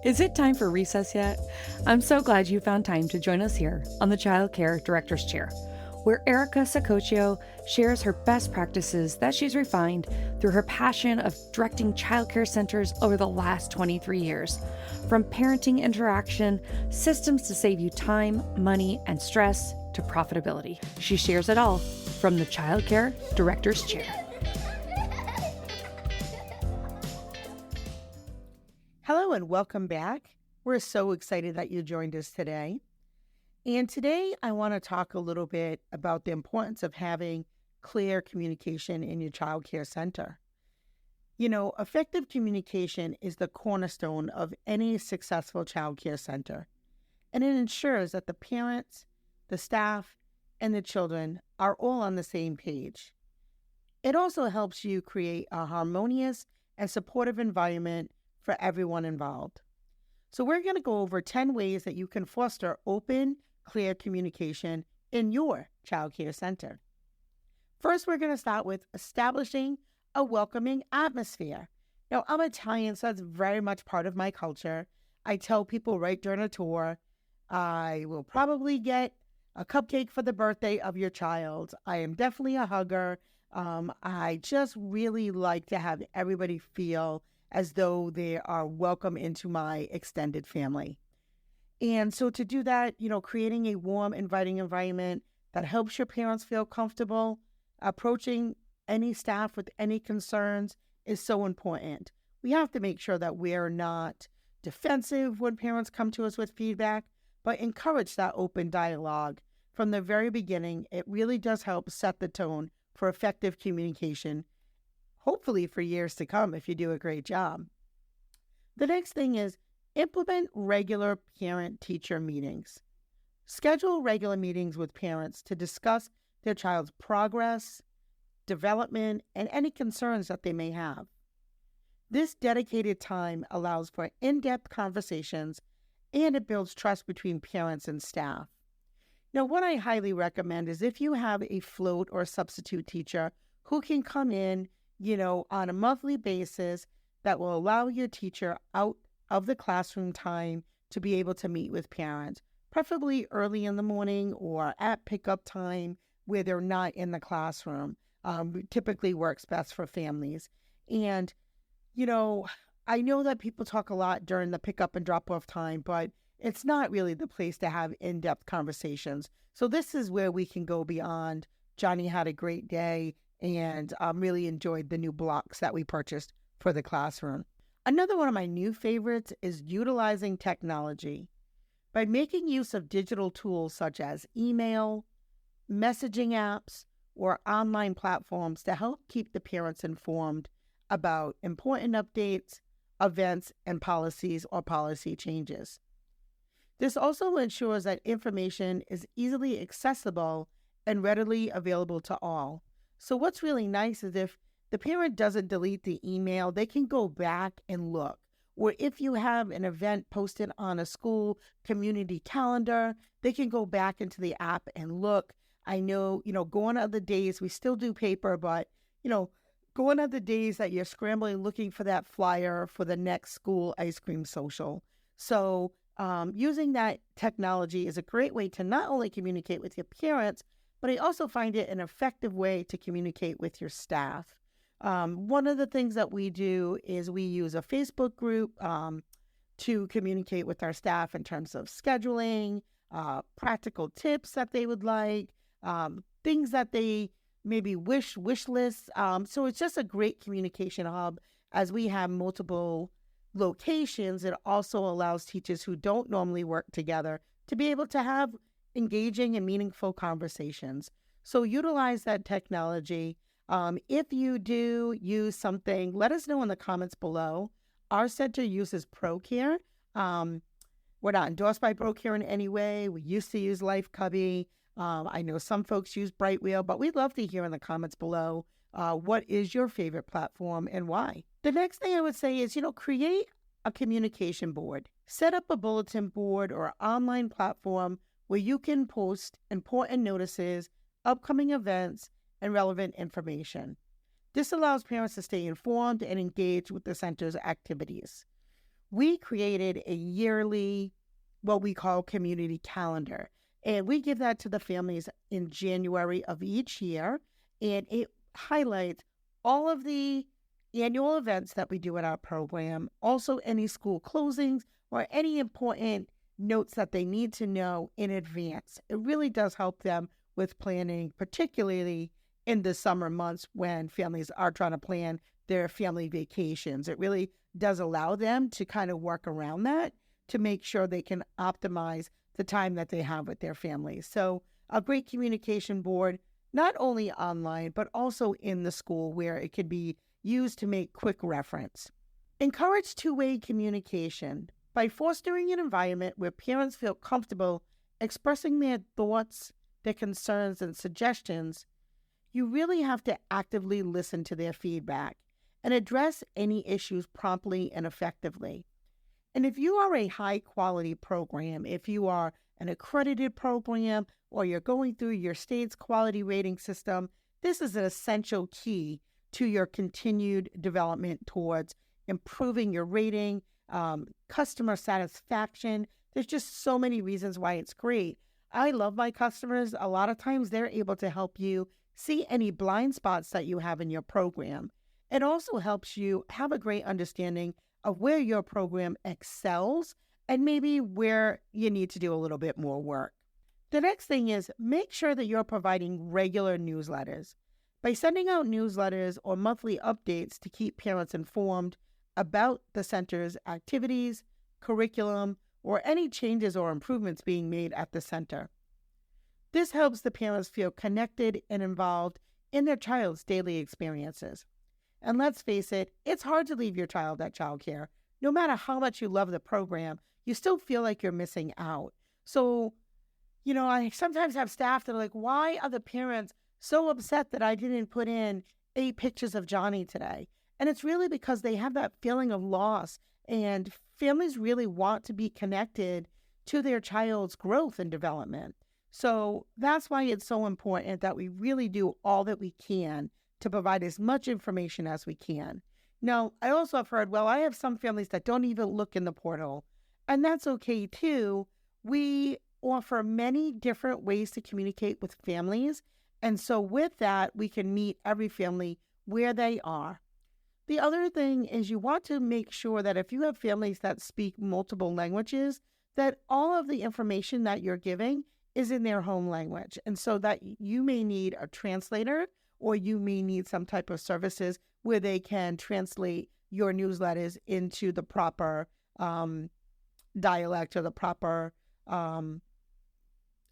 Is it time for recess yet? I'm so glad you found time to join us here on the Childcare Director's Chair, where Erica Sacoccio shares her best practices that she's refined through her passion of directing childcare centers over the last 23 years. From parenting interaction, systems to save you time, money, and stress, to profitability. She shares it all from the Childcare Director's Chair. Hello and welcome back. We're so excited that you joined us today. And today I want to talk a little bit about the importance of having clear communication in your child care center. You know, effective communication is the cornerstone of any successful child care center, and it ensures that the parents, the staff, and the children are all on the same page. It also helps you create a harmonious and supportive environment for everyone involved. So we're going to go over 10 ways that you can foster open, clear communication in your child care center. First, we're going to start with establishing a welcoming atmosphere. Now, I'm Italian, so that's very much part of my culture. I tell people right during a tour, I will probably get a cupcake for the birthday of your child. I am definitely a hugger. I just really like to have everybody feel as though they are welcome into my extended family. And so to do that, creating a warm, inviting environment that helps your parents feel comfortable, approaching any staff with any concerns is so important. We have to make sure that we're not defensive when parents come to us with feedback, but encourage that open dialogue. From the very beginning, it really does help set the tone for effective communication, hopefully for years to come if you do a great job. The next thing is implement regular parent-teacher meetings. Schedule regular meetings with parents to discuss their child's progress, development, and any concerns that they may have. This dedicated time allows for in-depth conversations, and it builds trust between parents and staff. Now, what I highly recommend is if you have a float or substitute teacher who can come in on a monthly basis, that will allow your teacher out of the classroom time to be able to meet with parents, preferably early in the morning or at pickup time where they're not in the classroom. Typically works best for families. And, I know that people talk a lot during the pickup and drop off time, but it's not really the place to have in-depth conversations. So this is where we can go beyond Johnny had a great day and really enjoyed the new blocks that we purchased for the classroom. Another one of my new favorites is utilizing technology. By making use of digital tools such as email, messaging apps, or online platforms to help keep the parents informed about important updates, events, and policies or policy changes. This also ensures that information is easily accessible and readily available to all. So what's really nice is if the parent doesn't delete the email, they can go back and look. Or if you have an event posted on a school community calendar, they can go back into the app and look. I know, going other days, we still do paper, but, going other days that you're scrambling looking for that flyer for the next school ice cream social. So using that technology is a great way to not only communicate with your parents, but I also find it an effective way to communicate with your staff. One of the things that we do is we use a Facebook group to communicate with our staff in terms of scheduling, practical tips that they would like, things that they maybe wish lists. So it's just a great communication hub. As we have multiple locations, it also allows teachers who don't normally work together to be able to have engaging and meaningful conversations. So utilize that technology. If you do use something, let us know in the comments below. Our center uses ProCare. We're not endorsed by ProCare in any way. We used to use LifeCubby. I know some folks use Brightwheel, but we'd love to hear in the comments below what is your favorite platform and why. The next thing I would say is, create a communication board. Set up a bulletin board or online platform where you can post important notices, upcoming events, and relevant information. This allows parents to stay informed and engaged with the center's activities. we created a yearly, what we call community calendar. And we give that to the families in January of each year. And it highlights all of the annual events that we do in our program, also any school closings or any important notes that they need to know in advance. It really does help them with planning, particularly in the summer months when families are trying to plan their family vacations. It really does allow them to kind of work around that to make sure they can optimize the time that they have with their families. So a great communication board, not only online, but also in the school where it could be used to make quick reference. Encourage two-way communication by fostering an environment where parents feel comfortable expressing their thoughts, their concerns, and suggestions. You really have to actively listen to their feedback and address any issues promptly and effectively. And if you are a high-quality program, if you are an accredited program or you're going through your state's quality rating system, this is an essential key to your continued development towards improving your rating, customer satisfaction. There's just so many reasons why it's great. I love my customers. A lot of times they're able to help you see any blind spots that you have in your program. It also helps you have a great understanding of where your program excels and maybe where you need to do a little bit more work. The next thing is make sure that you're providing regular newsletters. By sending out newsletters or monthly updates to keep parents informed about the center's activities, curriculum, or any changes or improvements being made at the center. This helps the parents feel connected and involved in their child's daily experiences. And let's face it, it's hard to leave your child at childcare. No matter how much you love the program, you still feel like you're missing out. So, I sometimes have staff that are like, why are the parents so upset that I didn't put in 8 pictures of Johnny today? And it's really because they have that feeling of loss, and families really want to be connected to their child's growth and development. So that's why it's so important that we really do all that we can to provide as much information as we can. Now, I also have heard, well, I have some families that don't even look in the portal, and that's okay too. We offer many different ways to communicate with families, and so with that, we can meet every family where they are. The other thing is you want to make sure that if you have families that speak multiple languages, that all of the information that you're giving is in their home language. And so that you may need a translator or you may need some type of services where they can translate your newsletters into the proper dialect or the proper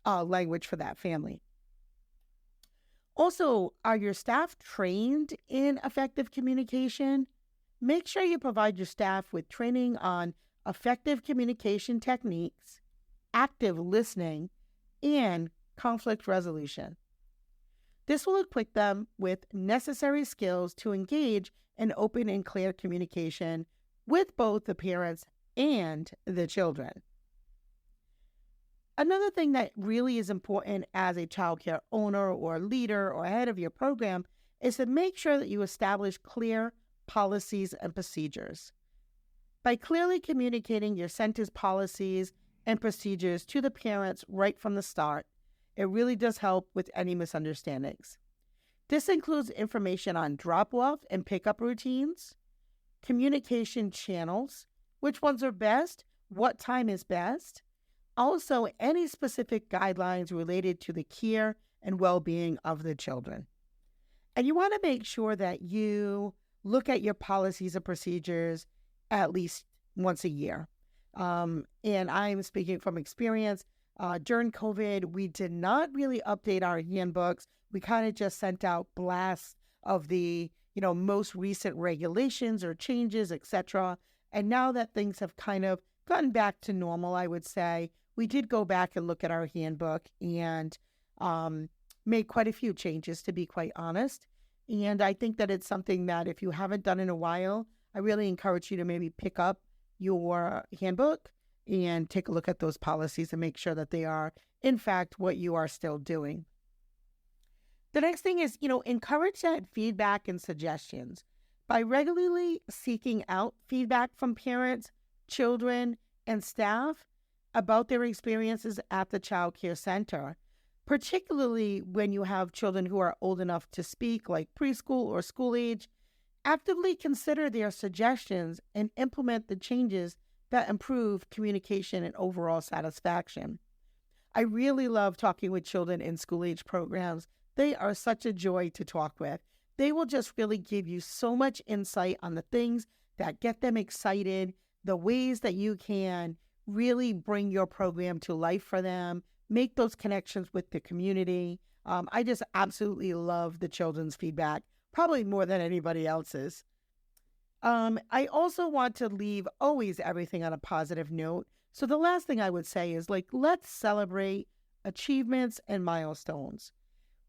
language for that family. Also, are your staff trained in effective communication? Make sure you provide your staff with training on effective communication techniques, active listening, and conflict resolution. This will equip them with necessary skills to engage in open and clear communication with both the parents and the children. Another thing that really is important as a childcare owner or leader or head of your program is to make sure that you establish clear policies and procedures. By clearly communicating your center's policies and procedures to the parents right from the start, it really does help with any misunderstandings. This includes information on drop-off and pickup routines, communication channels, which ones are best, what time is best, also any specific guidelines related to the care and well-being of the children. And you want to make sure that you look at your policies and procedures at least once a year. And I'm speaking from experience. During COVID, we did not really update our handbooks. We kind of just sent out blasts of the, most recent regulations or changes, etc. And now that things have kind of gotten back to normal, I would say, we did go back and look at our handbook and made quite a few changes, to be quite honest. And I think that it's something that if you haven't done in a while, I really encourage you to maybe pick up your handbook and take a look at those policies and make sure that they are, in fact, what you are still doing. The next thing is, encourage that feedback and suggestions. By regularly seeking out feedback from parents, children, and staff about their experiences at the Child Care Center, particularly when you have children who are old enough to speak, like preschool or school age. Actively consider their suggestions and implement the changes that improve communication and overall satisfaction. I really love talking with children in school age programs. They are such a joy to talk with. They will just really give you so much insight on the things that get them excited, the ways that you can really bring your program to life for them, make those connections with the community. I just absolutely love the children's feedback, probably more than anybody else's. I also want to leave always everything on a positive note. So the last thing I would say is let's celebrate achievements and milestones.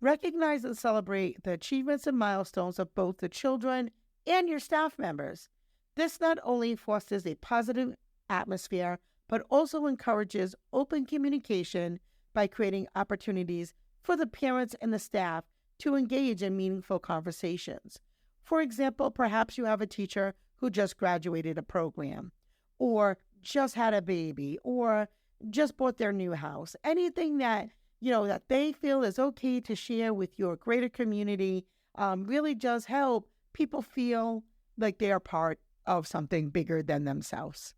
Recognize and celebrate the achievements and milestones of both the children and your staff members. This not only fosters a positive atmosphere, but also encourages open communication by creating opportunities for the parents and the staff to engage in meaningful conversations. For example, perhaps you have a teacher who just graduated a program, or just had a baby, or just bought their new house. Anything that that they feel is okay to share with your greater community really does help people feel like they are part of something bigger than themselves.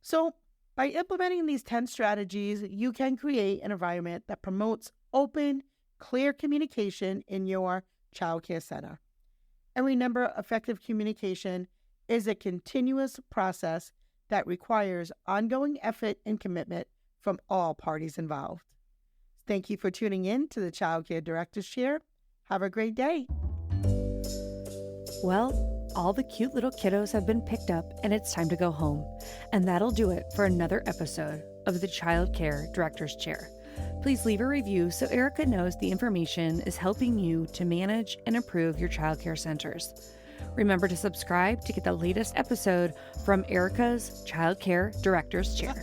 So by implementing these 10 strategies, you can create an environment that promotes open, clear communication in your child care center. And remember, effective communication is a continuous process that requires ongoing effort and commitment from all parties involved. Thank you for tuning in to the Child Care Director's Chair. Have a great day. Well, all the cute little kiddos have been picked up and it's time to go home. And that'll do it for another episode of the Child Care Director's Chair. Please leave a review so Erica knows the information is helping you to manage and improve your child care centers. Remember to subscribe to get the latest episode from Erica's Child Care Director's Chair.